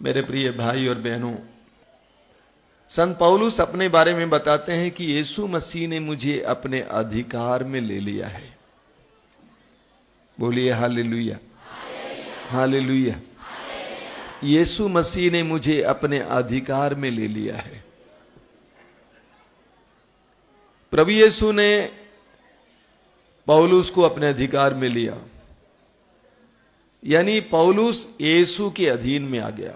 मेरे प्रिय भाई और बहनों, संत पौलुस अपने बारे में बताते हैं कि यीशु मसीह ने मुझे अपने अधिकार में ले लिया है। बोलिए हालेलुया, हालेलुया। यीशु मसीह ने मुझे अपने अधिकार में ले लिया है। प्रभु यीशु ने पौलुस को अपने अधिकार में लिया, यानी पौलुस यीशु के अधीन में आ गया।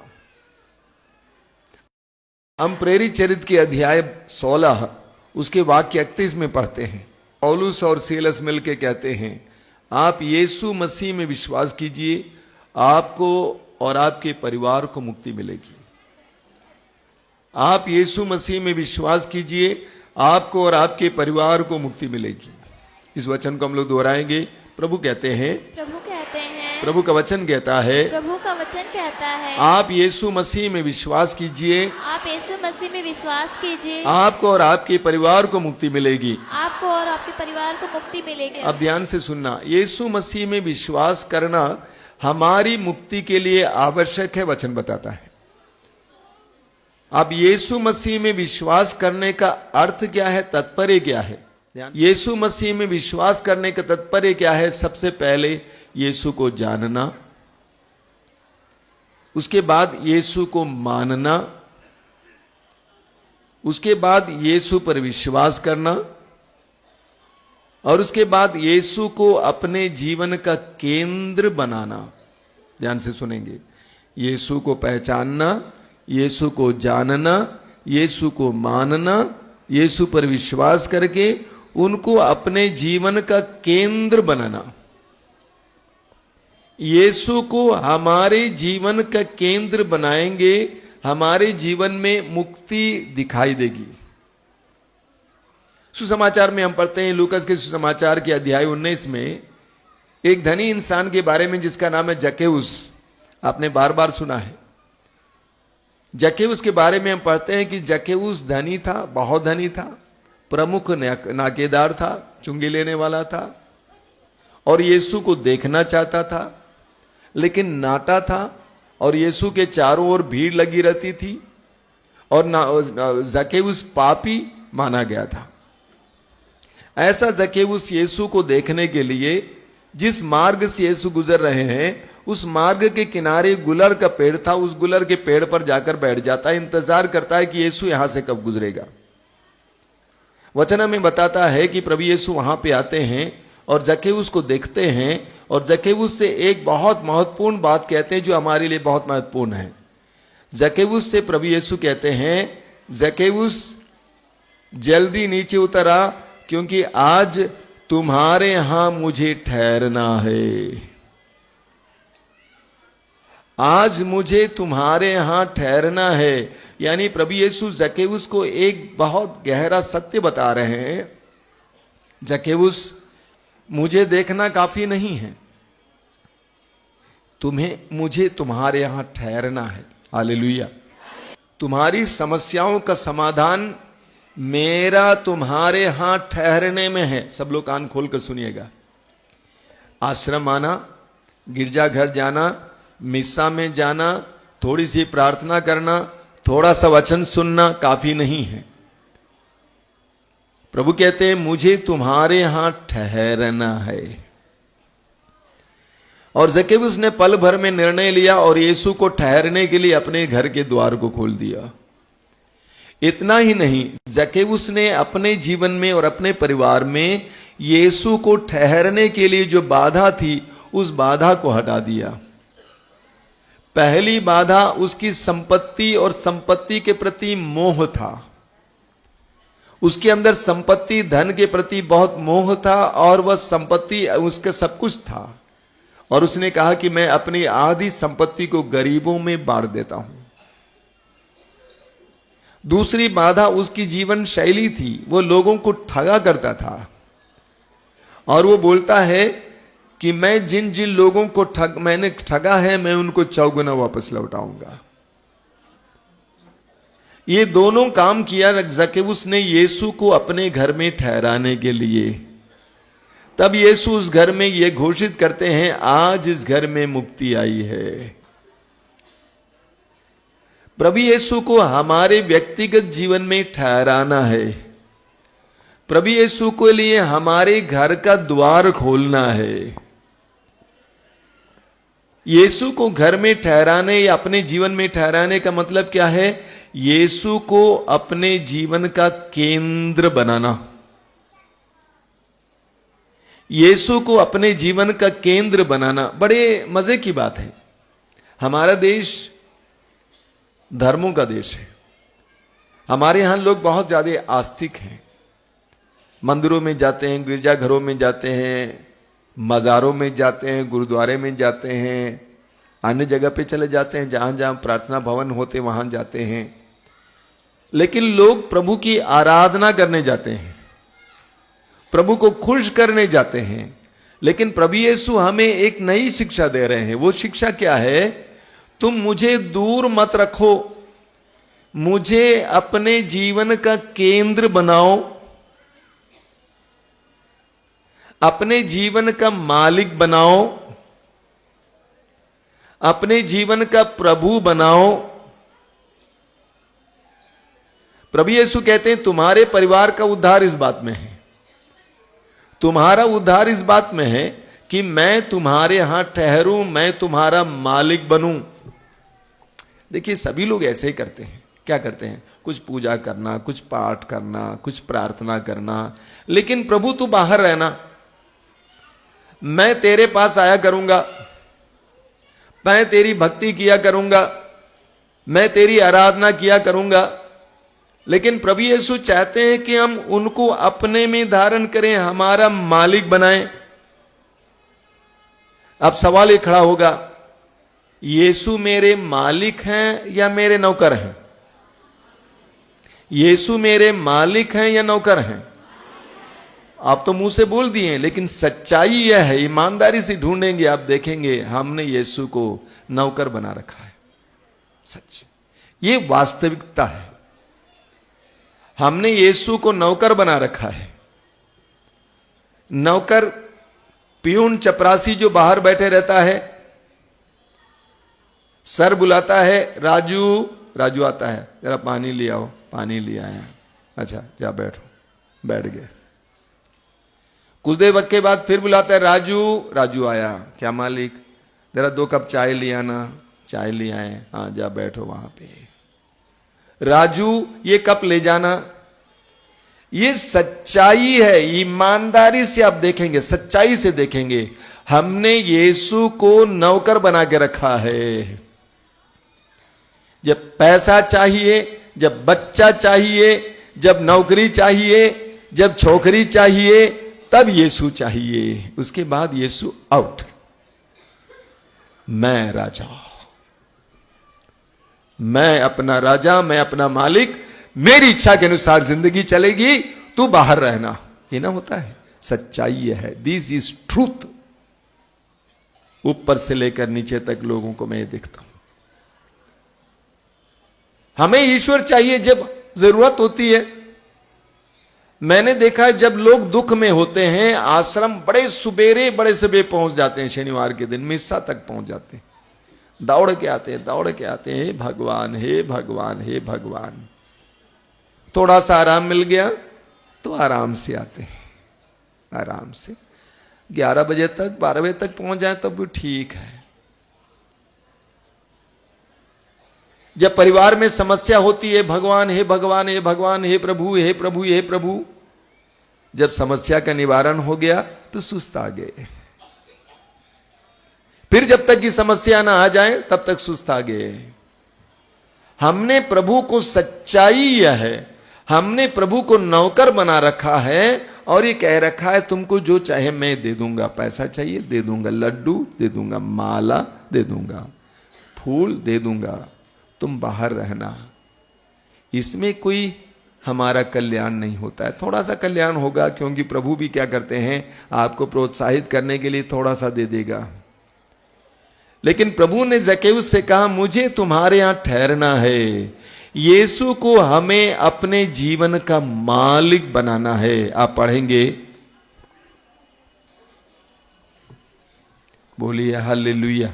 हम प्रेरित चरित्र के अध्याय 16 उसके वाक्य 31 में पढ़ते हैं। पौलुस और सीलस मिलकर कहते हैं, आप यीशु मसीह में विश्वास कीजिए, आपको और आपके परिवार को मुक्ति मिलेगी। आप यीशु मसीह में विश्वास कीजिए, आपको और आपके परिवार को मुक्ति मिलेगी। इस वचन को हम लोग दोहराएंगे। प्रभु कहते हैं, प्रभु का वचन कहता है, प्रभु का वचन कहता है, आप यीशु मसीह में विश्वास कीजिए, आप यीशु मसीह में विश्वास कीजिए, आपको और आपके परिवार को मुक्ति मिलेगी। आपको और आपके परिवार को मुक्ति मिलेगी। अब ध्यान से सुनना, यीशु मसीह में विश्वास करना हमारी मुक्ति के लिए आवश्यक है, वचन बताता है। अब यीशु मसीह में विश्वास करने का अर्थ क्या है, तात्पर्य क्या है? यीशु मसीह में विश्वास करने का तात्पर्य क्या है? सबसे पहले यीशु को जानना, उसके बाद यीशु को मानना, उसके बाद यीशु पर विश्वास करना, और उसके बाद यीशु को अपने जीवन का केंद्र बनाना। ध्यान से सुनेंगे, यीशु को पहचानना, यीशु को जानना, यीशु को मानना, यीशु पर विश्वास करके उनको अपने जीवन का केंद्र बनाना। यीशु को हमारे जीवन का केंद्र बनाएंगे, हमारे जीवन में मुक्ति दिखाई देगी। सुसमाचार में हम पढ़ते हैं, लूकास के सुसमाचार के अध्याय 19 में एक धनी इंसान के बारे में जिसका नाम है जक्केउस। आपने बार बार सुना है जक्केउस के बारे में। हम पढ़ते हैं कि जक्केउस धनी था, बहुत धनी था, प्रमुख नाकेदार था, चुंगी लेने वाला था, और यीशु को देखना चाहता था, लेकिन नाटा था, और यीशु के चारों ओर भीड़ लगी रहती थी, और जक्केउस पापी माना गया था। ऐसा जक्केउस यीशु को देखने के लिए जिस मार्ग से यीशु गुजर रहे हैं, उस मार्ग के किनारे गुलर का पेड़ था। उस गुलर के पेड़ पर जाकर बैठ जाता है, इंतजार करता है कि यीशु यहां से कब गुजरेगा। वचन में बताता है कि प्रभु यीशु वहां पे आते हैं और जक्केउस को देखते हैं, और जक्केउस से एक बहुत महत्वपूर्ण बात कहते हैं जो हमारे लिए बहुत महत्वपूर्ण है। जक्केउस से प्रभु यीशु कहते हैं, जक्केउस जल्दी नीचे उतर आ, क्योंकि आज तुम्हारे यहां मुझे ठहरना है। आज मुझे तुम्हारे यहां ठहरना है। यानी प्रभु यीशु जक्केउस को एक बहुत गहरा सत्य बता रहे हैं, जक्केउस मुझे देखना काफी नहीं है, मुझे तुम्हारे यहां ठहरना है। हालेलुया। तुम्हारी समस्याओं का समाधान मेरा तुम्हारे यहां ठहरने में है। सब लोग कान खोलकर सुनिएगा। आश्रम आना, गिरजाघर जाना, मिस्सा में जाना, थोड़ी सी प्रार्थना करना, थोड़ा सा वचन सुनना काफी नहीं है। प्रभु कहते हैं, मुझे तुम्हारे यहां ठहरना है। और जक्केउस ने पल भर में निर्णय लिया और यीशु को ठहरने के लिए अपने घर के द्वार को खोल दिया। इतना ही नहीं, जक्केउस ने अपने जीवन में और अपने परिवार में यीशु को ठहरने के लिए जो बाधा थी, उस बाधा को हटा दिया। पहली बाधा उसकी संपत्ति और संपत्ति के प्रति मोह था। उसके अंदर संपत्ति, धन के प्रति बहुत मोह था, और वह संपत्ति उसका सब कुछ था। और उसने कहा कि मैं अपनी आधी संपत्ति को गरीबों में बांट देता हूं। दूसरी बाधा उसकी जीवन शैली थी। वो लोगों को ठगा करता था, और वो बोलता है कि मैं जिन जिन लोगों को मैंने ठगा है, मैं उनको चौगुना वापस लौटाऊंगा। ये दोनों काम किया जक्केउस ने यीशु को अपने घर में ठहराने के लिए। तब यीशु उस घर में ये घोषित करते हैं, आज इस घर में मुक्ति आई है। प्रभु यीशु को हमारे व्यक्तिगत जीवन में ठहराना है। प्रभु यीशु के लिए हमारे घर का द्वार खोलना है। यीशु को घर में ठहराने या अपने जीवन में ठहराने का मतलब क्या है? यीशु को अपने जीवन का केंद्र बनाना। यीशु को अपने जीवन का केंद्र बनाना बड़े मजे की बात है। हमारा देश धर्मों का देश है। हमारे यहां लोग बहुत ज्यादा आस्तिक हैं। मंदिरों में जाते हैं, गिरजाघरों में जाते हैं, मज़ारों में जाते हैं, गुरुद्वारे में जाते हैं, अन्य जगह पे चले जाते हैं, जहां जहां प्रार्थना भवन होते वहां जाते हैं। लेकिन लोग प्रभु की आराधना करने जाते हैं, प्रभु को खुश करने जाते हैं। लेकिन प्रभु यीशु हमें एक नई शिक्षा दे रहे हैं। वो शिक्षा क्या है? तुम मुझे दूर मत रखो, मुझे अपने जीवन का केंद्र बनाओ, अपने जीवन का मालिक बनाओ, अपने जीवन का प्रभु बनाओ। प्रभु यीशु कहते हैं तुम्हारे परिवार का उद्धार इस बात में है, तुम्हारा उद्धार इस बात में है कि मैं तुम्हारे यहां ठहरूं, मैं तुम्हारा मालिक बनूं। देखिए सभी लोग ऐसे ही करते हैं। क्या करते हैं? कुछ पूजा करना, कुछ पाठ करना, कुछ प्रार्थना करना। लेकिन प्रभु तू बाहर रहना, मैं तेरे पास आया करूंगा, मैं तेरी भक्ति किया करूंगा, मैं तेरी आराधना किया करूंगा। लेकिन प्रभु यीशु चाहते हैं कि हम उनको अपने में धारण करें, हमारा मालिक बनाएं। अब सवाल ये खड़ा होगा, यीशु मेरे मालिक हैं या मेरे नौकर हैं? यीशु मेरे मालिक हैं या नौकर हैं? आप तो मुंह से बोल दिए, लेकिन सच्चाई यह है, ईमानदारी से ढूंढेंगे आप देखेंगे हमने यीशु को नौकर बना रखा है। सच, ये वास्तविकता है। हमने यीशु को नौकर बना रखा है। नौकर पियून चपरासी जो बाहर बैठे रहता है, सर बुलाता है, राजू राजू आता है, जरा पानी ले आओ, पानी ले आया, अच्छा जा बैठो, बैठ गए। कुछ देर वक्त के बाद फिर बुलाता है, राजू राजू आया, क्या मालिक जरा 2 कप चाय ले आना, चाय ले आए, हाँ जा बैठो वहां पे। राजू ये कप ले जाना। ये सच्चाई है। ईमानदारी से आप देखेंगे, सच्चाई से देखेंगे, हमने यीशु को नौकर बना के रखा है। जब पैसा चाहिए, जब बच्चा चाहिए, जब नौकरी चाहिए, जब छोकरी चाहिए, तब यीशु चाहिए। उसके बाद यीशु आउट। मैं राजा, मैं अपना राजा, मैं अपना मालिक, मेरी इच्छा के अनुसार जिंदगी चलेगी, तू बाहर रहना। ये ना होता है। सच्चाई यह है। This is truth. ऊपर से लेकर नीचे तक लोगों को मैं ये देखता हूं। हमें ईश्वर चाहिए जब जरूरत होती है। मैंने देखा है जब लोग दुख में होते हैं, आश्रम बड़े सुबेरे पहुंच जाते हैं, शनिवार के दिन मिस्सा तक पहुंच जाते हैं, दौड़ के आते हैं, दौड़ के आते हैं, हे भगवान, हे भगवान, हे भगवान। थोड़ा सा आराम मिल गया तो आराम से आते हैं, आराम से 11 बजे तक 12 बजे तक पहुंच जाए तब भी ठीक है। जब परिवार में समस्या होती है, भगवान, हे भगवान, हे भगवान, हे प्रभु, हे प्रभु, हे प्रभु। जब समस्या का निवारण हो गया तो सुस्त आ गए। फिर जब तक की समस्या ना आ जाए तब तक सुस्त आ गए। हमने प्रभु को, सच्चाई यह है, हमने प्रभु को नौकर बना रखा है और ये कह रखा है तुमको जो चाहे मैं दे दूंगा। पैसा चाहिए दे दूंगा, लड्डू दे दूंगा, माला दे दूंगा, फूल दे दूंगा, तुम बाहर रहना। इसमें कोई हमारा कल्याण नहीं होता है। थोड़ा सा कल्याण होगा क्योंकि प्रभु भी क्या करते हैं, आपको प्रोत्साहित करने के लिए थोड़ा सा दे देगा। लेकिन प्रभु ने जक्केउस से कहा मुझे तुम्हारे यहां ठहरना है। यीशु को हमें अपने जीवन का मालिक बनाना है। आप पढ़ेंगे, बोलिए हालेलुया।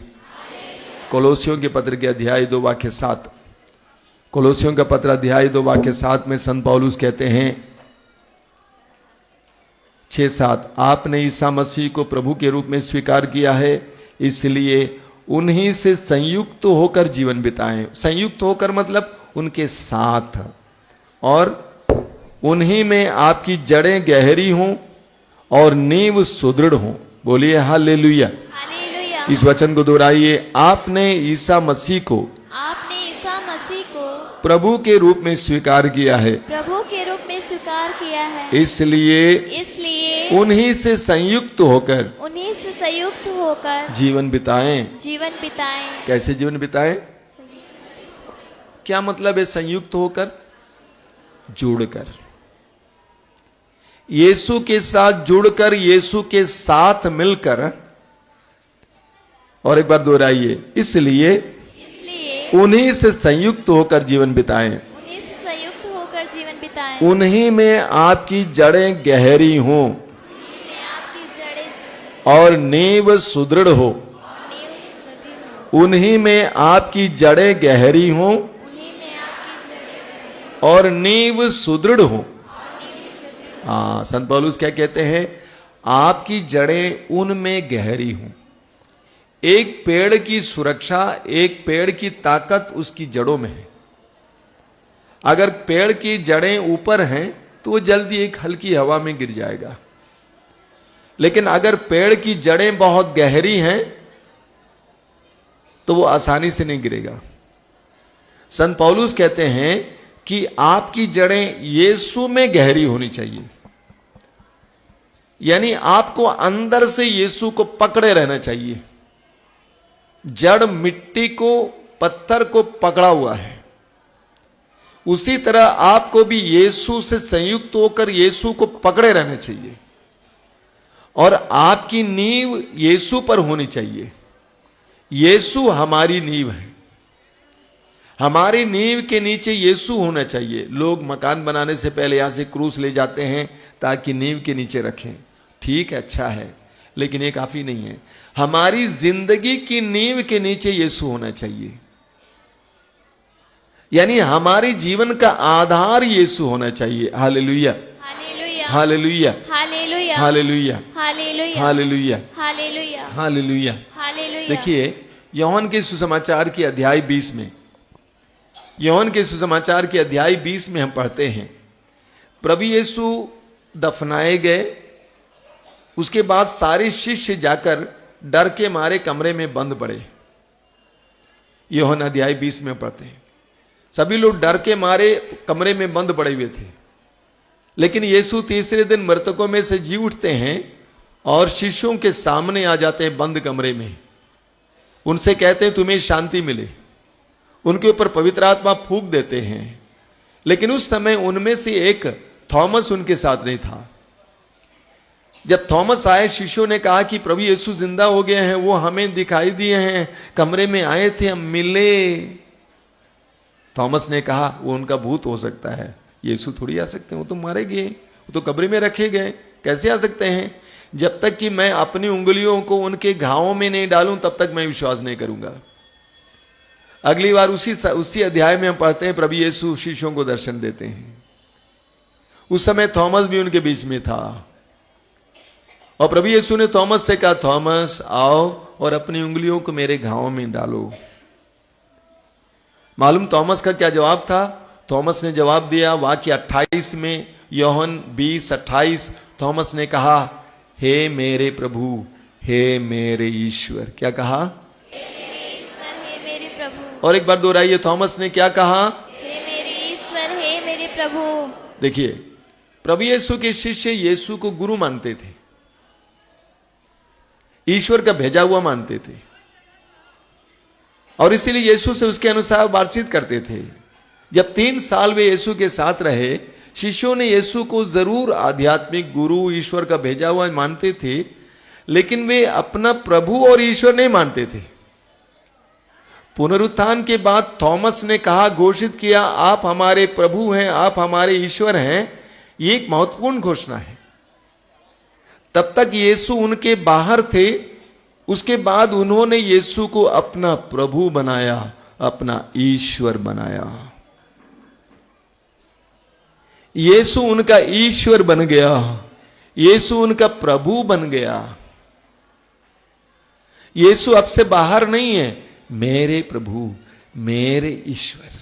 कोलोसियों के पत्र के अध्याय 2 वाक्य 7, कोलोसियों का पत्र अध्याय 2 वाक्य 7 में संत पौलुस कहते हैं 6-7, आपने ईसा मसीह को प्रभु के रूप में स्वीकार किया है, इसलिए उन्हीं से संयुक्त होकर जीवन बिताएं। संयुक्त होकर मतलब उनके साथ, और उन्हीं में आपकी जड़ें गहरी हों और नींव सुदृढ़ हों। बोलिए हालेलुया। हालेलुया। इस वचन को दोहराइए, आपने ईसा मसीह को प्रभु के रूप में स्वीकार किया है, प्रभु के रूप में स्वीकार किया है, इसलिए उन्हीं से संयुक्त होकर जीवन बिताएं। कैसे जीवन बिताएं? क्या मतलब है संयुक्त होकर? जुड़कर, यीशु के साथ जुड़कर, यीशु के साथ मिलकर। और एक बार दोहराइए, इसलिए उन्हीं से संयुक्त होकर जीवन बिताएं। उन्हीं में आपकी जड़ें गहरी हों और नींव सुदृढ़ हो। उन्हीं में आपकी जड़ें गहरी हों और नींव सुदृढ़ हो। हाँ, संत पौलुस क्या कहते हैं? आपकी जड़ें उनमें गहरी हों। एक पेड़ की सुरक्षा, एक पेड़ की ताकत उसकी जड़ों में है। अगर पेड़ की जड़ें ऊपर हैं तो वो जल्दी एक हल्की हवा में गिर जाएगा, लेकिन अगर पेड़ की जड़ें बहुत गहरी हैं तो वो आसानी से नहीं गिरेगा। संत पौलुस कहते हैं कि आपकी जड़ें यीशु में गहरी होनी चाहिए, यानी आपको अंदर से यीशु को पकड़े रहना चाहिए। जड़ मिट्टी को, पत्थर को पकड़ा हुआ है, उसी तरह आपको भी यीशु से संयुक्त होकर यीशु को पकड़े रहना चाहिए और आपकी नींव यीशु पर होनी चाहिए। यीशु हमारी नींव है, हमारी नींव के नीचे यीशु होना चाहिए। लोग मकान बनाने से पहले यहां से क्रूस ले जाते हैं ताकि नींव के नीचे रखें। ठीक है, अच्छा है, लेकिन ये काफी नहीं है। हमारी जिंदगी की नींव के नीचे यीशु होना चाहिए, यानी हमारे जीवन का आधार यीशु होना चाहिए। Hallelujah, hallelujah, hallelujah, hallelujah, hallelujah, hallelujah, hallelujah. देखिए, यूहन्ना के सुसमाचार के अध्याय 20 में, यूहन्ना के सुसमाचार के अध्याय 20 में हम पढ़ते हैं, प्रभु यीशु दफनाए गए। उसके बाद सारे शिष्य जाकर डर के मारे कमरे में बंद पड़े। यूहन्ना अध्याय 20 में पढ़ते हैं, सभी लोग डर के मारे कमरे में बंद पड़े हुए थे। लेकिन यीशु तीसरे दिन मृतकों में से जी उठते हैं और शिष्यों के सामने आ जाते हैं बंद कमरे में। उनसे कहते हैं तुम्हें शांति मिले। उनके ऊपर पवित्र आत्मा फूंक देते हैं। लेकिन उस समय उनमें से एक थॉमस उनके साथ नहीं था। जब थॉमस आए, शिष्यों ने कहा कि प्रभु यीशु जिंदा हो गए हैं, वो हमें दिखाई दिए हैं, कमरे में आए थे, हम मिले। थॉमस ने कहा वो उनका भूत हो सकता है, यीशु थोड़ी आ सकते हैं, वो तो मारे गए, वो तो कब्र में रखे गए, कैसे आ सकते हैं? जब तक कि मैं अपनी उंगलियों को उनके घावों में नहीं डालूं तब तक मैं विश्वास नहीं करूंगा। अगली बार उसी अध्याय में हम पढ़ते हैं, प्रभु यीशु शिष्यों को दर्शन देते हैं। उस समय थॉमस भी उनके बीच में था और प्रभु यीशु ने थॉमस से कहा, थॉमस आओ और अपनी उंगलियों को मेरे घावों में डालो। मालूम थॉमस का क्या जवाब था? थॉमस ने जवाब दिया, वाक्य 28 में, यूहन्ना 20:28, थॉमस ने कहा, हे मेरे प्रभु, हे मेरे ईश्वर। क्या कहा? हे मेरे ईश्वर, हे मेरे प्रभु। और एक बार दोहराइए, थॉमस ने क्या कहा? हे मेरे ईश्वर, हे मेरे प्रभु। देखिए, प्रभु यीशु के शिष्य यीशु को गुरु मानते थे, ईश्वर का भेजा हुआ मानते थे, और इसीलिए यीशु से उसके अनुसार बातचीत करते थे। जब 3 साल वे यीशु के साथ रहे, शिष्यों ने यीशु को जरूर आध्यात्मिक गुरु, ईश्वर का भेजा हुआ मानते थे, लेकिन वे अपना प्रभु और ईश्वर नहीं मानते थे। पुनरुत्थान के बाद थॉमस ने कहा, घोषित किया, आप हमारे प्रभु हैं, आप हमारे ईश्वर हैं। ये एक महत्वपूर्ण घोषणा है। तब तक यीशु उनके बाहर थे, उसके बाद उन्होंने यीशु को अपना प्रभु बनाया, अपना ईश्वर बनाया। यीशु उनका ईश्वर बन गया, यीशु उनका प्रभु बन गया। यीशु अब से बाहर नहीं है, मेरे प्रभु, मेरे ईश्वर।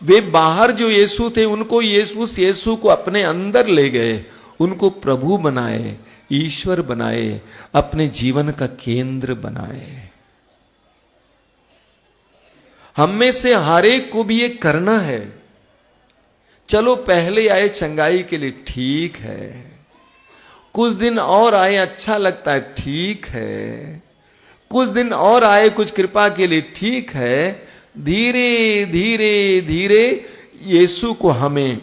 वे बाहर जो यीशु थे, उनको यीशु को अपने अंदर ले गए, उनको प्रभु बनाए, ईश्वर बनाए, अपने जीवन का केंद्र बनाए। हम में से हर एक को भी ये करना है। चलो पहले आए चंगाई के लिए, ठीक है, कुछ दिन और आए अच्छा लगता है, ठीक है, कुछ दिन और आए कुछ कृपा के लिए, ठीक है। धीरे धीरे धीरे यीशु को हमें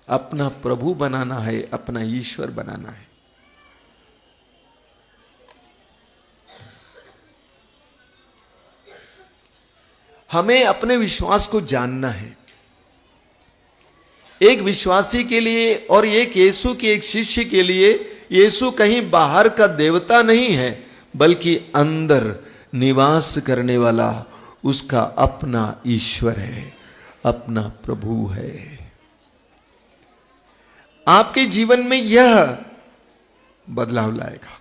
अपना प्रभु बनाना है, अपना ईश्वर बनाना है। हमें अपने विश्वास को जानना है। एक विश्वासी के लिए और एक यीशु के एक शिष्य के लिए यीशु कहीं बाहर का देवता नहीं है, बल्कि अंदर निवास करने वाला उसका अपना ईश्वर है, अपना प्रभु है। आपके जीवन में यह बदलाव लाएगा,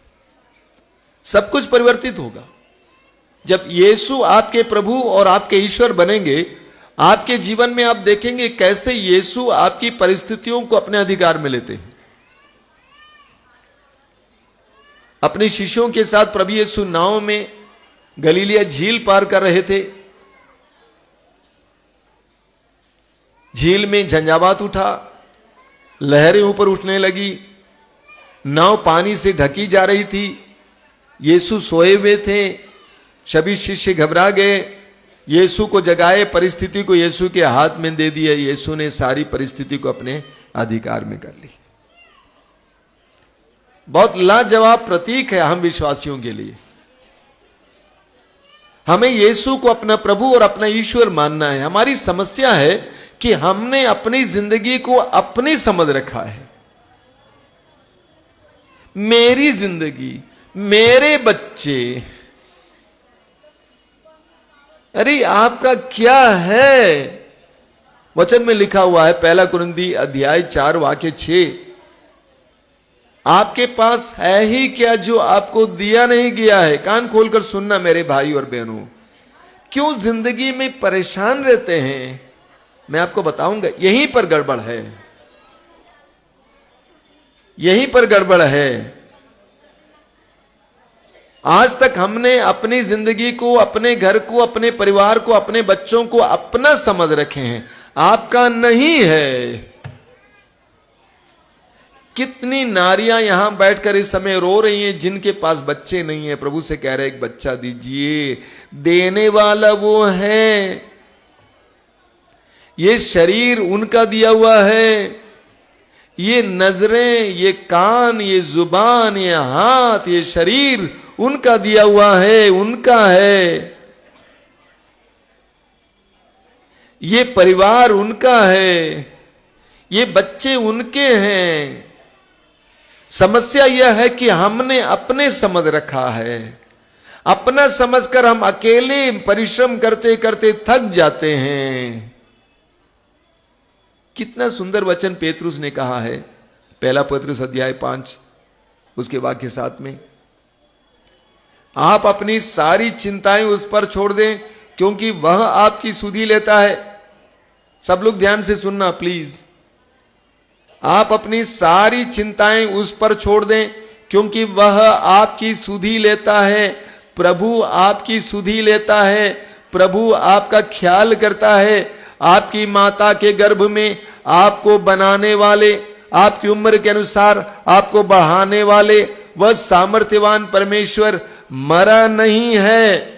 सब कुछ परिवर्तित होगा। जब यीशु आपके प्रभु और आपके ईश्वर बनेंगे, आपके जीवन में आप देखेंगे कैसे यीशु आपकी परिस्थितियों को अपने अधिकार में लेते हैं। अपने शिष्यों के साथ प्रभु यीशु नाव में गलीलिया झील पार कर रहे थे। झील में झंझावात उठा, लहरें ऊपर उठने लगी, नाव पानी से ढकी जा रही थी। यीशु सोए हुए थे, सभी शिष्य घबरा गए, यीशु को जगाए, परिस्थिति को यीशु के हाथ में दे दिया। यीशु ने सारी परिस्थिति को अपने अधिकार में कर ली। बहुत लाजवाब प्रतीक है हम विश्वासियों के लिए। हमें यीशु को अपना प्रभु और अपना ईश्वर मानना है। हमारी समस्या है कि हमने अपनी जिंदगी को अपनी समझ रखा है। मेरी जिंदगी, मेरे बच्चे, अरे आपका क्या है? वचन में लिखा हुआ है, 1 कुरिन्थी अध्याय 4 वाक्य 6, आपके पास है ही क्या जो आपको दिया नहीं गया है। कान खोलकर सुनना मेरे भाई और बहनों, क्यों जिंदगी में परेशान रहते हैं? मैं आपको बताऊंगा, यहीं पर गड़बड़ है, यहीं पर गड़बड़ है। आज तक हमने अपनी जिंदगी को, अपने घर को, अपने परिवार को, अपने बच्चों को अपना समझ रखे हैं, आपका नहीं है। कितनी नारियां यहां बैठकर इस समय रो रही हैं जिनके पास बच्चे नहीं है, प्रभु से कह रहे एक बच्चा दीजिए। देने वाला वो है, ये शरीर उनका दिया हुआ है, ये नजरें, ये कान, ये जुबान, ये हाथ, ये शरीर उनका दिया हुआ है, उनका है। ये परिवार उनका है, ये बच्चे उनके हैं। समस्या यह है कि हमने अपने समझ रखा है। अपना समझकर हम अकेले परिश्रम करते करते थक जाते हैं। कितना सुंदर वचन पेतरुस ने कहा है, 1 पतरस अध्याय 5 उसके वाक्य 7 में, आप अपनी सारी चिंताएं उस पर छोड़ दें क्योंकि वह आपकी सुधि लेता है। सब लोग ध्यान से सुनना प्लीज। आप अपनी सारी चिंताएं उस पर छोड़ दें क्योंकि वह आपकी सुधि लेता है। प्रभु आपकी सुधि लेता है, प्रभु आपका ख्याल करता है। आपकी माता के गर्भ में आपको बनाने वाले, आपकी उम्र के अनुसार आपको बढ़ाने वाले वह सामर्थ्यवान परमेश्वर मरा नहीं है।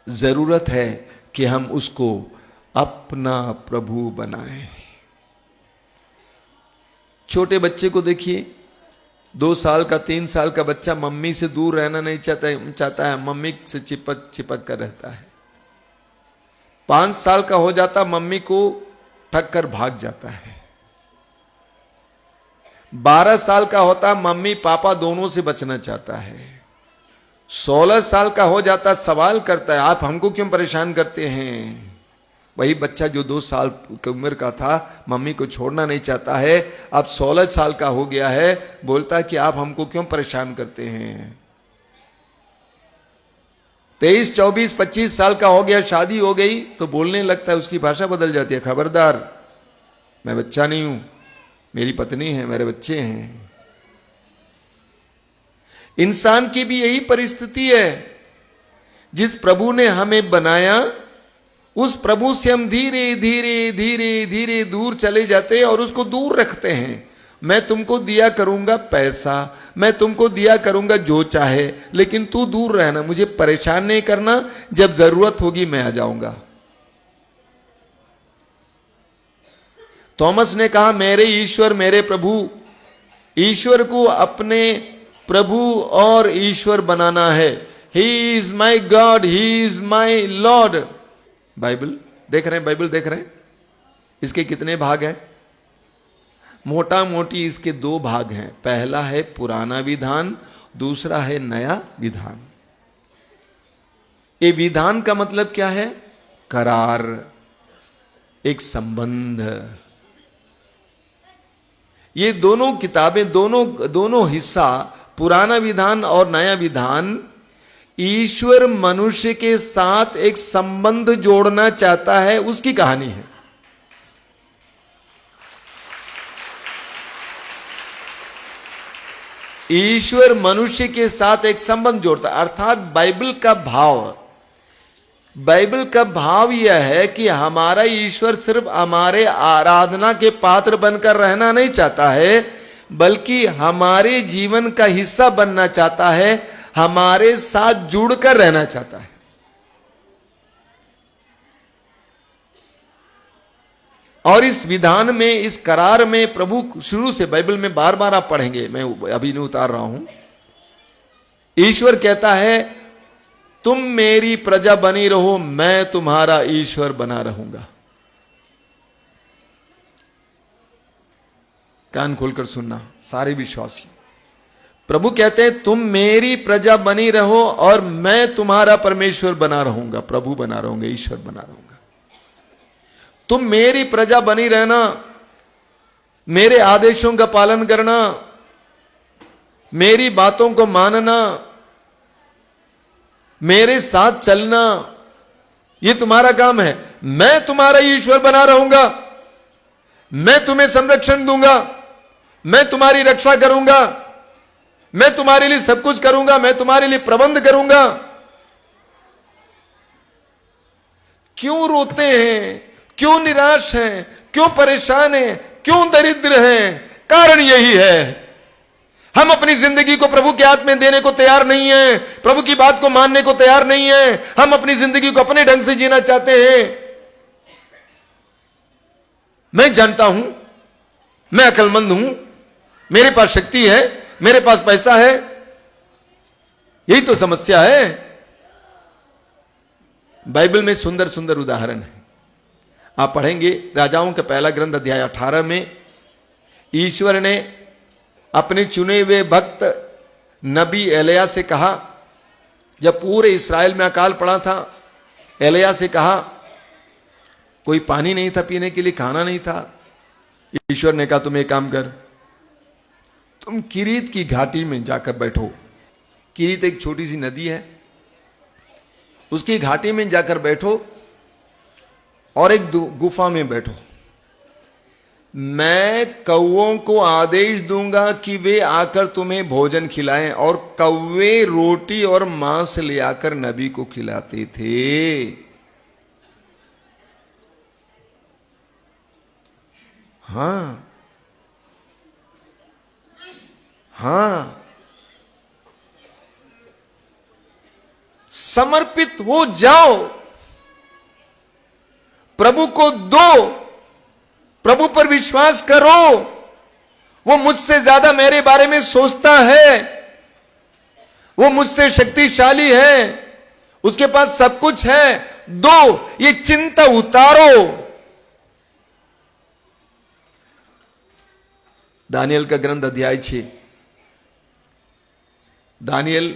जरूरत है कि हम उसको अपना प्रभु बनाएं। छोटे बच्चे को देखिए, 2 साल का 3 साल का बच्चा मम्मी से दूर रहना नहीं चाहता है, मम्मी से चिपक कर रहता है। 5 साल का हो जाता मम्मी को ठग कर भाग जाता है। 12 साल का होता मम्मी पापा दोनों से बचना चाहता है। 16 साल का हो जाता, सवाल करता है आप हमको क्यों परेशान करते हैं। वही बच्चा जो 2 साल की उम्र का था, मम्मी को छोड़ना नहीं चाहता है, अब 16 साल का हो गया है, बोलता है कि आप हमको क्यों परेशान करते हैं। 23, 24, 25 साल का हो गया, शादी हो गई तो बोलने लगता है, उसकी भाषा बदल जाती है। खबरदार, मैं बच्चा नहीं हूं, मेरी पत्नी है, मेरे बच्चे हैं। इंसान की भी यही परिस्थिति है। जिस प्रभु ने हमें बनाया, उस प्रभु से हम धीरे धीरे धीरे धीरे दूर चले जाते हैं और उसको दूर रखते हैं। मैं तुमको दिया करूंगा पैसा, मैं तुमको दिया करूंगा जो चाहे, लेकिन तू दूर रहना, मुझे परेशान नहीं करना, जब जरूरत होगी मैं आ जाऊंगा। थॉमस ने कहा, मेरे ईश्वर मेरे प्रभु। ईश्वर को अपने प्रभु और ईश्वर बनाना है। He is my God, he is my lord. Bible देख रहे हैं, बाइबल देख रहे हैं, इसके कितने भाग हैं? मोटा मोटी इसके 2 भाग हैं। पहला है पुराना विधान, दूसरा है नया विधान। ये विधान का मतलब क्या है? करार, एक संबंध। ये दोनों किताबें, दोनों हिस्सा, पुराना विधान और नया विधान, ईश्वर मनुष्य के साथ एक संबंध जोड़ना चाहता है, उसकी कहानी है। ईश्वर मनुष्य के साथ एक संबंध जोड़ता है। अर्थात बाइबल का भाव यह है कि हमारा ईश्वर सिर्फ हमारे आराधना के पात्र बनकर रहना नहीं चाहता है, बल्कि हमारे जीवन का हिस्सा बनना चाहता है, हमारे साथ जुड़कर रहना चाहता है। और इस विधान में, इस करार में प्रभु शुरू से, बाइबल में बार बार आप पढ़ेंगे, मैं अभी नहीं उतार रहा हूं, ईश्वर कहता है तुम मेरी प्रजा बनी रहो, मैं तुम्हारा ईश्वर बना रहूंगा। कान खोलकर सुनना सारे विश्वासी। प्रभु कहते हैं तुम मेरी प्रजा बनी रहो और मैं तुम्हारा परमेश्वर बना रहूंगा, प्रभु बना रहूंगा, ईश्वर बना रहूंगा। तुम मेरी प्रजा बनी रहना, मेरे आदेशों का पालन करना, मेरी बातों को मानना, मेरे साथ चलना, यह तुम्हारा काम है। मैं तुम्हारा ईश्वर बना रहूंगा, मैं तुम्हें संरक्षण दूंगा, मैं तुम्हारी रक्षा करूंगा, मैं तुम्हारे लिए सब कुछ करूंगा, मैं तुम्हारे लिए प्रबंध करूंगा। क्यों रोते हैं, क्यों निराश हैं, क्यों परेशान हैं, क्यों दरिद्र हैं? कारण यही है, हम अपनी जिंदगी को प्रभु के हाथ में देने को तैयार नहीं है, प्रभु की बात को मानने को तैयार नहीं है। हम अपनी जिंदगी को अपने ढंग से जीना चाहते हैं। मैं जानता हूं, मैं अक्लमंद हूं, मेरे पास शक्ति है, मेरे पास पैसा है, यही तो समस्या है। बाइबल में सुंदर सुंदर उदाहरण है, आप पढ़ेंगे राजाओं का पहला ग्रंथ अध्याय 18 में ईश्वर ने अपने चुने हुए भक्त नबी एलिया से कहा, जब पूरे इस्राएल में अकाल पड़ा था, एलिया से कहा, कोई पानी नहीं था पीने के लिए, खाना नहीं था। ईश्वर ने कहा तुम एक काम कर, तुम किरीत की घाटी में जाकर बैठो। किरीत एक छोटी सी नदी है, उसकी घाटी में जाकर बैठो और एक गुफा में बैठो। मैं कौओं को आदेश दूंगा कि वे आकर तुम्हें भोजन खिलाएं, और कौवे रोटी और मांस ले आकर नबी को खिलाते थे। हाँ, समर्पित हो जाओ, प्रभु को दो, प्रभु पर विश्वास करो। वो मुझसे ज्यादा मेरे बारे में सोचता है, वो मुझसे शक्तिशाली है, उसके पास सब कुछ है। दो, ये चिंता उतारो। दानियल का ग्रंथ अध्याय 6, दानियल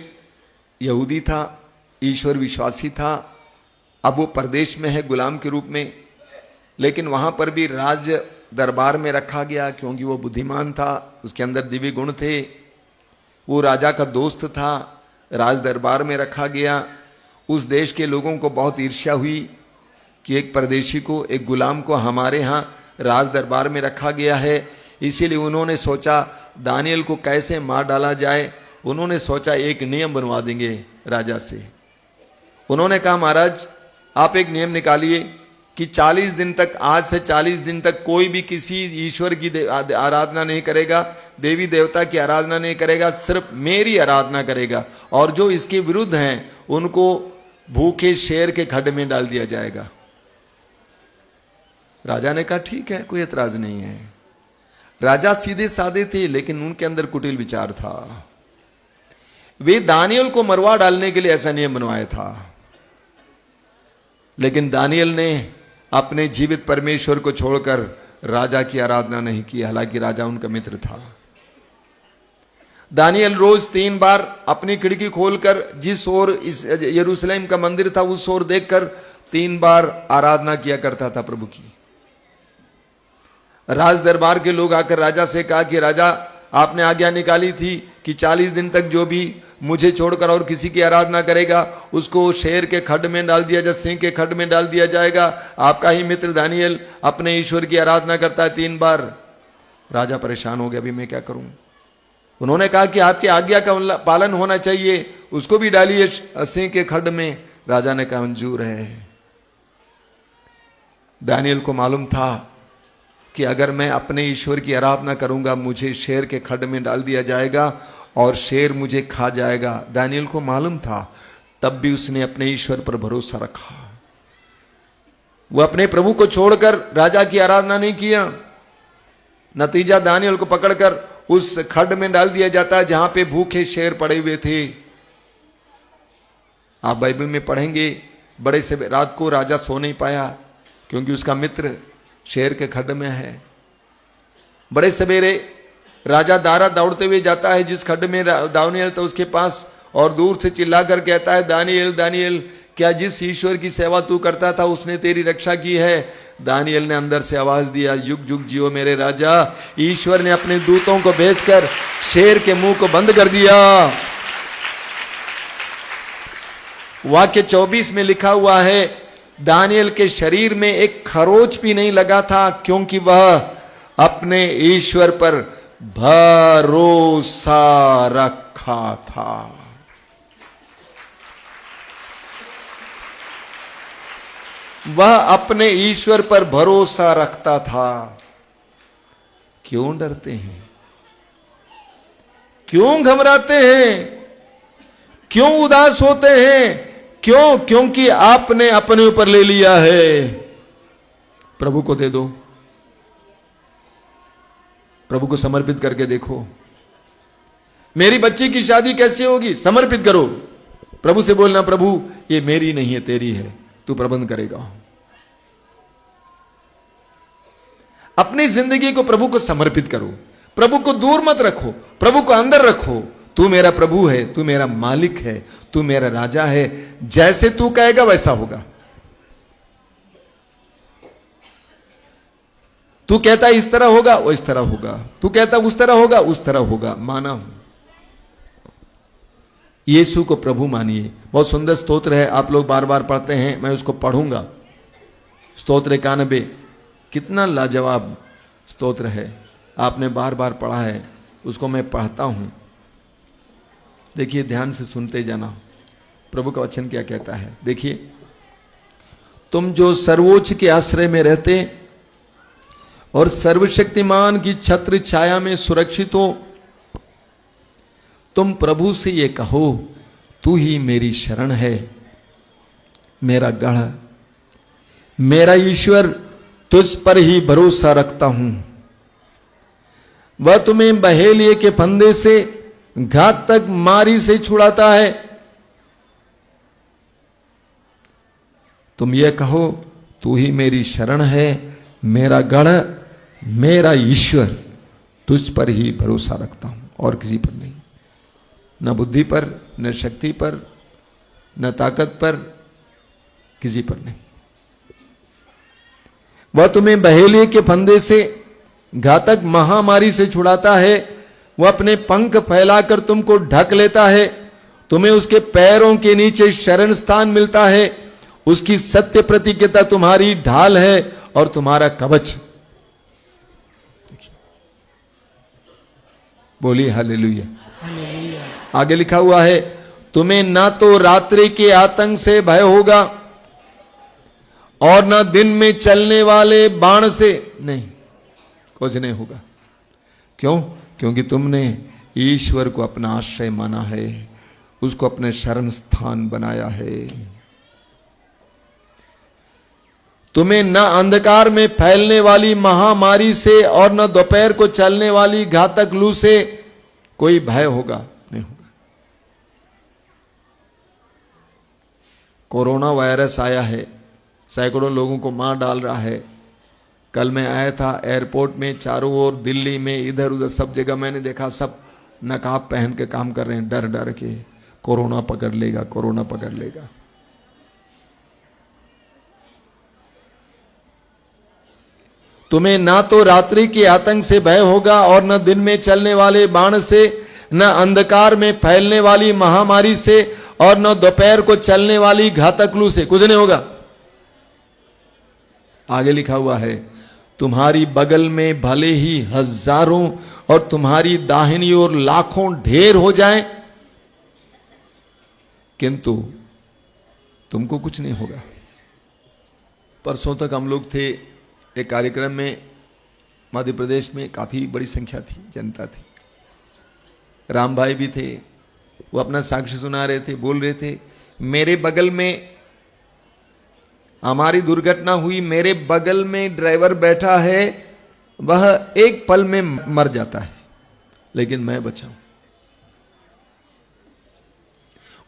यहूदी था, ईश्वर विश्वासी था। अब वो परदेश में है गुलाम के रूप में, लेकिन वहां पर भी राज दरबार में रखा गया क्योंकि वो बुद्धिमान था, उसके अंदर दिव्य गुण थे, वो राजा का दोस्त था, राज दरबार में रखा गया। उस देश के लोगों को बहुत ईर्ष्या हुई कि एक परदेशी को, एक गुलाम को हमारे यहाँ राज दरबार में रखा गया है। इसीलिए उन्होंने सोचा दानियल को कैसे मार डाला जाए। उन्होंने सोचा एक नियम बनवा देंगे राजा से। उन्होंने कहा महाराज आप एक नियम निकालिए कि 40 दिन तक, आज से 40 दिन तक कोई भी किसी ईश्वर की आराधना नहीं करेगा, देवी देवता की आराधना नहीं करेगा, सिर्फ मेरी आराधना करेगा, और जो इसके विरुद्ध हैं उनको भूखे शेर के खड्ड में डाल दिया जाएगा। राजा ने कहा ठीक है, कोई एतराज नहीं है। राजा सीधे साधे थे, लेकिन उनके अंदर कुटिल विचार था। वे दानियल को मरवा डालने के लिए ऐसा नियम बनवाया था, लेकिन दानियल ने अपने जीवित परमेश्वर को छोड़कर राजा की आराधना नहीं की, हालांकि राजा उनका मित्र था। दानियल रोज 3 बार अपनी खिड़की खोलकर जिस ओर इस यरूशलेम का मंदिर था उस ओर देखकर 3 बार आराधना किया करता था प्रभु की। राज दरबार के लोग आकर राजा से कहा कि राजा आपने आज्ञा निकाली थी कि 40 दिन तक जो भी मुझे छोड़कर और किसी की आराधना करेगा उसको शेर के खड्ड में डाल दिया जाए, सिंह के खड्ड में डाल दिया जाएगा। आपका ही मित्र दानियल अपने ईश्वर की आराधना करता है 3 बार। राजा परेशान हो गया, अभी मैं क्या करूं। उन्होंने कहा कि आपकी आज्ञा का पालन होना चाहिए, उसको भी डालिए सिंह के खड्ड में। राजा ने कहा मंजूर है। दानियल को मालूम था कि अगर मैं अपने ईश्वर की आराधना करूंगा मुझे शेर के खड्ड में डाल दिया जाएगा और शेर मुझे खा जाएगा। दानियल को मालूम था, तब भी उसने अपने ईश्वर पर भरोसा रखा। वो अपने प्रभु को छोड़कर राजा की आराधना नहीं किया। नतीजा दानियल को पकड़कर उस खड्ड में डाल दिया जाता है जहां पे भूखे शेर पड़े हुए थे। आप बाइबल में पढ़ेंगे, बड़े से रात को राजा सो नहीं पाया क्योंकि उसका मित्र शेर के खड्ड में है। बड़े सवेरे राजा दारा दौड़ते हुए जाता है जिस खड्ड में दानियल था उसके पास, और दूर से चिल्लाकर कहता है दानियल दानियल, क्या जिस ईश्वर की सेवा तू करता था उसने तेरी रक्षा की है। दानियल ने अंदर से आवाज दिया, युग युग जियो मेरे राजा। ईश्वर ने अपने दूतों को भेजकर शेर के मुंह को बंद कर दिया। वाक्य 24 में लिखा हुआ है दानियल के शरीर में एक खरोच भी नहीं लगा था क्योंकि वह अपने ईश्वर पर भरोसा रखा था। वह अपने ईश्वर पर भरोसा रखता था। क्यों डरते हैं, क्यों घबराते हैं, क्यों उदास होते हैं? क्यों? क्योंकि आपने अपने ऊपर ले लिया है। प्रभु को दे दो, प्रभु को समर्पित करके देखो। मेरी बच्ची की शादी कैसे होगी? समर्पित करो। प्रभु से बोलना, प्रभु ये मेरी नहीं है तेरी है, तू प्रबंध करेगा। अपनी जिंदगी को प्रभु को समर्पित करो। प्रभु को दूर मत रखो, प्रभु को अंदर रखो। तू मेरा प्रभु है, तू मेरा मालिक है, तू मेरा राजा है। जैसे तू कहेगा वैसा होगा। तू कहता इस तरह होगा वो इस तरह होगा, तू कहता उस तरह होगा उस तरह होगा। माना हूं। यीशु को प्रभु मानिए। बहुत सुंदर स्तोत्र है, आप लोग बार बार पढ़ते हैं, मैं उसको पढ़ूंगा। स्तोत्र 91 कितना लाजवाब स्तोत्र है, आपने बार बार पढ़ा है, उसको मैं पढ़ता हूं। देखिए, ध्यान से सुनते जाना प्रभु का वचन क्या कहता है। देखिए, तुम जो सर्वोच्च के आश्रय में रहते और सर्वशक्तिमान की छत्र छाया में सुरक्षित हो, तुम प्रभु से ये कहो, तू ही मेरी शरण है, मेरा गढ़, मेरा ईश्वर, तुझ पर ही भरोसा रखता हूं। वह तुम्हें बहेलिए के फंदे से, घातक मारी से छुड़ाता है। तुम ये कहो, तू ही मेरी शरण है, मेरा गढ़, मेरा ईश्वर, तुझ पर ही भरोसा रखता हूं और किसी पर नहीं। न बुद्धि पर, न शक्ति पर, न ताकत पर, किसी पर नहीं। वह तुम्हें बहेलिए के फंदे से, घातक महामारी से छुड़ाता है। वह अपने पंख फैलाकर तुमको ढक लेता है, तुम्हें उसके पैरों के नीचे शरण स्थान मिलता है। उसकी सत्य प्रतिज्ञता तुम्हारी ढाल है और तुम्हारा कवच। बोलिए हालेलुया। आगे लिखा हुआ है, तुम्हें ना तो रात्रि के आतंक से भय होगा और ना दिन में चलने वाले बाण से, नहीं, कुछ नहीं होगा। क्यों? क्योंकि तुमने ईश्वर को अपना आश्रय माना है, उसको अपने शरण स्थान बनाया है। तुम्हें न अंधकार में फैलने वाली महामारी से और न दोपहर को चलने वाली घातक लू से कोई भय होगा, नहीं होगा। कोरोना वायरस आया है, सैकड़ों लोगों को मार डाल रहा है। कल मैं आया था एयरपोर्ट में, चारों ओर दिल्ली में इधर उधर सब जगह मैंने देखा, सब नकाब पहन के काम कर रहे हैं, डर डर के कोरोना पकड़ लेगा, कोरोना पकड़ लेगा। तुम्हें ना तो रात्रि के आतंक से भय होगा और न दिन में चलने वाले बाण से, न अंधकार में फैलने वाली महामारी से और न दोपहर को चलने वाली घातक लू से, कुछ नहीं होगा। आगे लिखा हुआ है, तुम्हारी बगल में भले ही हजारों और तुम्हारी दाहिनी ओर लाखों ढेर हो जाएं, किंतु तुमको कुछ नहीं होगा। परसों तक हम लोग थे एक कार्यक्रम में, मध्य प्रदेश में काफी बड़ी संख्या थी, जनता थी। राम भाई भी थे, वो अपना साक्ष्य सुना रहे थे, बोल रहे थे, मेरे बगल में हमारी दुर्घटना हुई, मेरे बगल में ड्राइवर बैठा है, वह एक पल में मर जाता है, लेकिन मैं बचा हूं।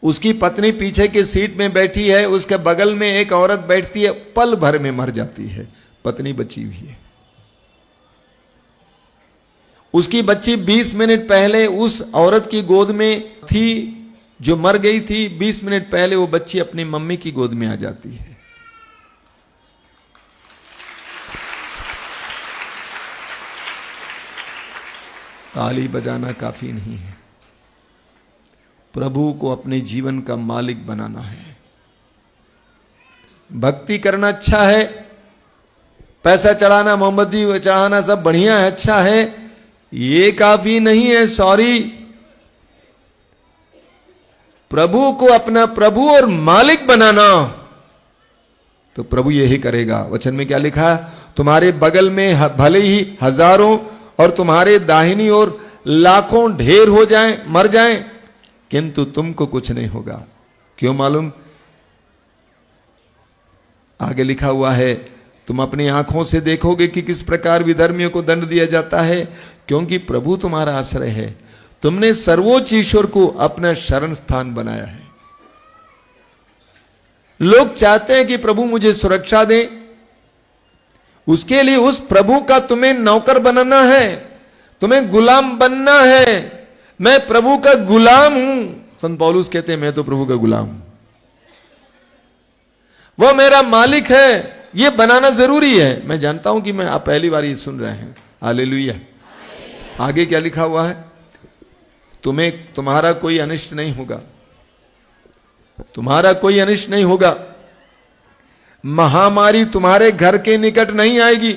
उसकी पत्नी पीछे की सीट में बैठी है, उसके बगल में एक औरत बैठती है, पल भर में मर जाती है, पत्नी बची हुई है। उसकी बच्ची 20 मिनट पहले उस औरत की गोद में थी जो मर गई थी, 20 मिनट पहले वो बच्ची अपनी मम्मी की गोद में आ जाती है। ताली बजाना काफी नहीं है, प्रभु को अपने जीवन का मालिक बनाना है। भक्ति करना अच्छा है, पैसा चढ़ाना, मोमबत्ती चढ़ाना सब बढ़िया है, अच्छा है, ये काफी नहीं है। सॉरी, प्रभु को अपना प्रभु और मालिक बनाना, तो प्रभु यही करेगा। वचन में क्या लिखा? तुम्हारे बगल में भले ही हजारों और तुम्हारे दाहिनी ओर लाखों ढेर हो जाएं, मर जाएं, किंतु तुमको कुछ नहीं होगा। क्यों मालूम? आगे लिखा हुआ है, तुम अपनी आंखों से देखोगे कि किस प्रकार विधर्मियों को दंड दिया जाता है, क्योंकि प्रभु तुम्हारा आश्रय है। तुमने सर्वोच्च ईश्वर को अपना शरण स्थान बनाया है। लोग चाहते हैं कि प्रभु मुझे सुरक्षा दे, उसके लिए उस प्रभु का तुम्हें नौकर बनना है, तुम्हें गुलाम बनना है। मैं प्रभु का गुलाम हूं। संत पौलुस कहते हैं, मैं तो प्रभु का गुलाम हूं, वो मेरा मालिक है। ये बनाना जरूरी है। मैं जानता हूं कि मैं आप पहली बार ये सुन रहे हैं। हालेलुया। आगे क्या लिखा हुआ है? तुम्हें तुम्हारा कोई अनिष्ट नहीं होगा, तुम्हारा कोई अनिष्ट नहीं होगा। महामारी तुम्हारे घर के निकट नहीं आएगी।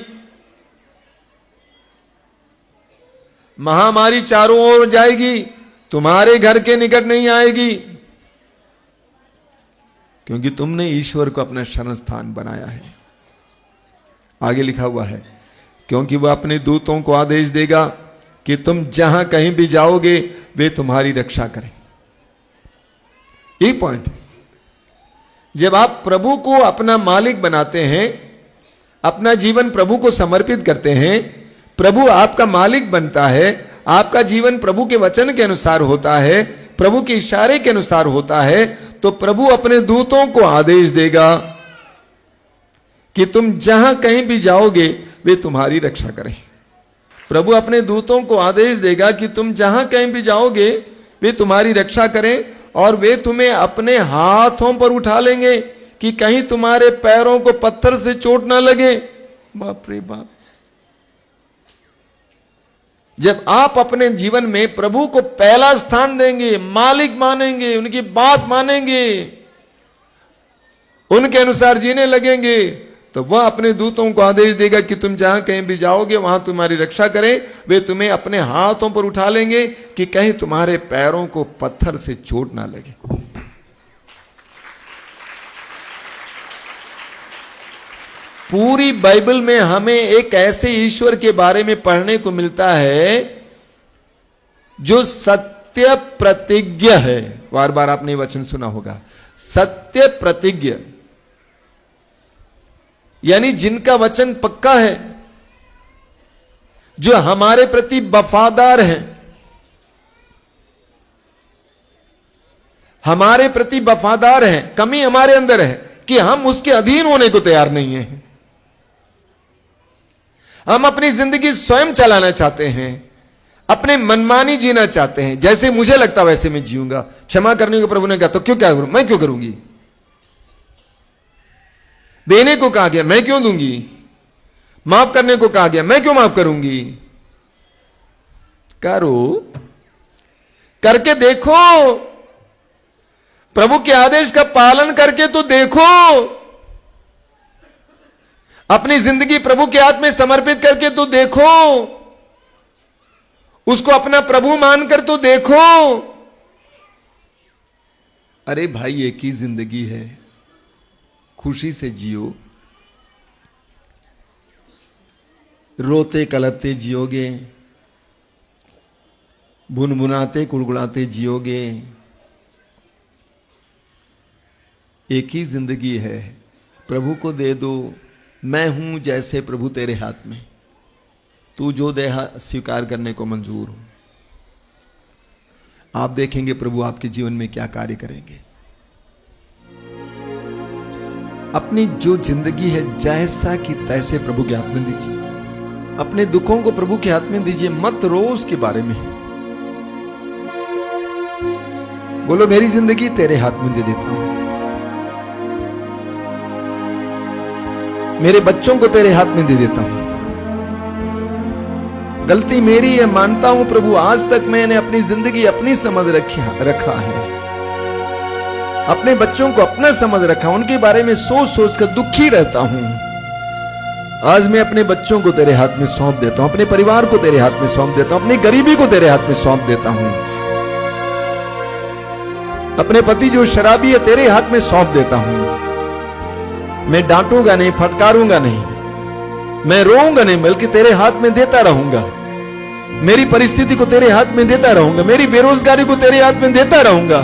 महामारी चारों ओर जाएगी, तुम्हारे घर के निकट नहीं आएगी, क्योंकि तुमने ईश्वर को अपना शरण स्थान बनाया है। आगे लिखा हुआ है, क्योंकि वह अपने दूतों को आदेश देगा कि तुम जहां कहीं भी जाओगे वे तुम्हारी रक्षा करें। एक पॉइंट, जब आप प्रभु को अपना मालिक बनाते हैं, अपना जीवन प्रभु को समर्पित करते हैं, प्रभु आपका मालिक बनता है, आपका जीवन प्रभु के वचन के अनुसार होता है, प्रभु के इशारे के अनुसार होता है, तो प्रभु अपने दूतों को आदेश देगा कि तुम जहां कहीं भी जाओगे वे तुम्हारी रक्षा करें। प्रभु अपने दूतों को आदेश देगा कि तुम जहां कहीं भी जाओगे वे तुम्हारी रक्षा करें और वे तुम्हें अपने हाथों पर उठा लेंगे कि कहीं तुम्हारे पैरों को पत्थर से चोट ना लगे। बाप रे बाप। जब आप अपने जीवन में प्रभु को पहला स्थान देंगे, मालिक मानेंगे, उनकी बात मानेंगे, उनके अनुसार जीने लगेंगे, तो वह अपने दूतों को आदेश देगा कि तुम जहां कहीं भी जाओगे वहां तुम्हारी रक्षा करें। वे तुम्हें अपने हाथों पर उठा लेंगे कि कहीं तुम्हारे पैरों को पत्थर से चोट ना लगे। पूरी बाइबल में हमें एक ऐसे ईश्वर के बारे में पढ़ने को मिलता है जो सत्य प्रतिज्ञ है। बार बार आपने ये वचन सुना होगा, सत्य प्रतिज्ञ, यानी जिनका वचन पक्का है, जो हमारे प्रति वफादार हैं, हमारे प्रति वफादार हैं। कमी हमारे अंदर है कि हम उसके अधीन होने को तैयार नहीं हैं। हम अपनी जिंदगी स्वयं चलाना चाहते हैं, अपने मनमानी जीना चाहते हैं, जैसे मुझे लगता वैसे मैं जीऊंगा। क्षमा करने को प्रभु ने कहा तो क्यों, क्या करूं, मैं क्यों करूंगी। देने को कहा गया, मैं क्यों दूंगी। माफ करने को कहा गया, मैं क्यों माफ करूंगी। करो, करके देखो, प्रभु के आदेश का पालन करके तो देखो, अपनी जिंदगी प्रभु के हाथ में समर्पित करके तो देखो, उसको अपना प्रभु मानकर तो देखो। अरे भाई, एक ही जिंदगी है, खुशी से जियो। रोते कलपते जियोगे, भुनभुनाते कुड़कुड़ाते जियोगे। एक ही जिंदगी है, प्रभु को दे दो। मैं हूं जैसे प्रभु तेरे हाथ में, तू जो दे स्वीकार करने को मंजूर हो। आप देखेंगे प्रभु आपके जीवन में क्या कार्य करेंगे। अपनी जो जिंदगी है जैसा कि तैसे प्रभु के हाथ में दीजिए। अपने दुखों को प्रभु के हाथ में दीजिए, मत रो उसके बारे में। बोलो मेरी जिंदगी तेरे हाथ में दे देता हूं, मेरे बच्चों को तेरे हाथ में दे देता हूं। गलती मेरी है, मानता हूं प्रभु, आज तक मैंने अपनी जिंदगी अपनी समझ रखा है, अपने बच्चों को अपना समझ रखा, उनके बारे में सोच सोच कर दुखी रहता हूं। आज मैं अपने बच्चों को तेरे हाथ में सौंप देता हूं, अपने परिवार को तेरे हाथ में सौंप देता हूं, अपनी गरीबी को तेरे हाथ में सौंप देता हूं, अपने पति जो शराबी है तेरे हाथ में सौंप देता हूं। मैं डांटूंगा नहीं, फटकारूंगा नहीं, मैं रोऊंगा नहीं, बल्कि तेरे हाथ में देता रहूंगा। मेरी परिस्थिति को तेरे हाथ में देता रहूंगा, मेरी बेरोजगारी को तेरे हाथ में देता रहूंगा।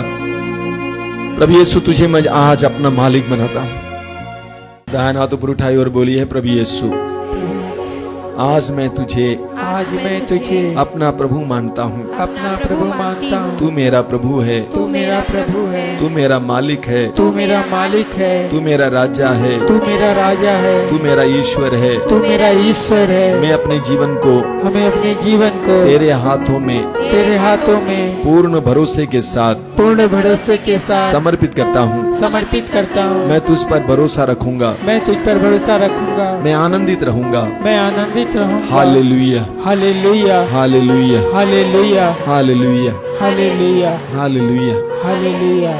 प्रभु यीशु, तुझे मैं आज अपना मालिक बनाता हूं। दाहिना हाथ ऊपर उठाई और बोली है, प्रभु यीशु, आज मैं तुझे अपना प्रभु मानता हूँ, अपना प्रभु मानता हूँ। तू मेरा प्रभु है, तू मेरा प्रभु है, तू मेरा मालिक है, तू मेरा मालिक है, तू मेरा राजा है, तू मेरा राजा है, तू मेरा ईश्वर है, तू मेरा ईश्वर है। मैं अपने जीवन को, हमें अपने जीवन को तेरे हाथों में पूर्ण भरोसे के साथ समर्पित करता हूँ। मैं तुझ पर भरोसा रखूंगा, मैं आनंदित रहूंगा। Hallelujah, hallelujah, hallelujah, hallelujah, hallelujah, hallelujah, hallelujah. Hallelujah.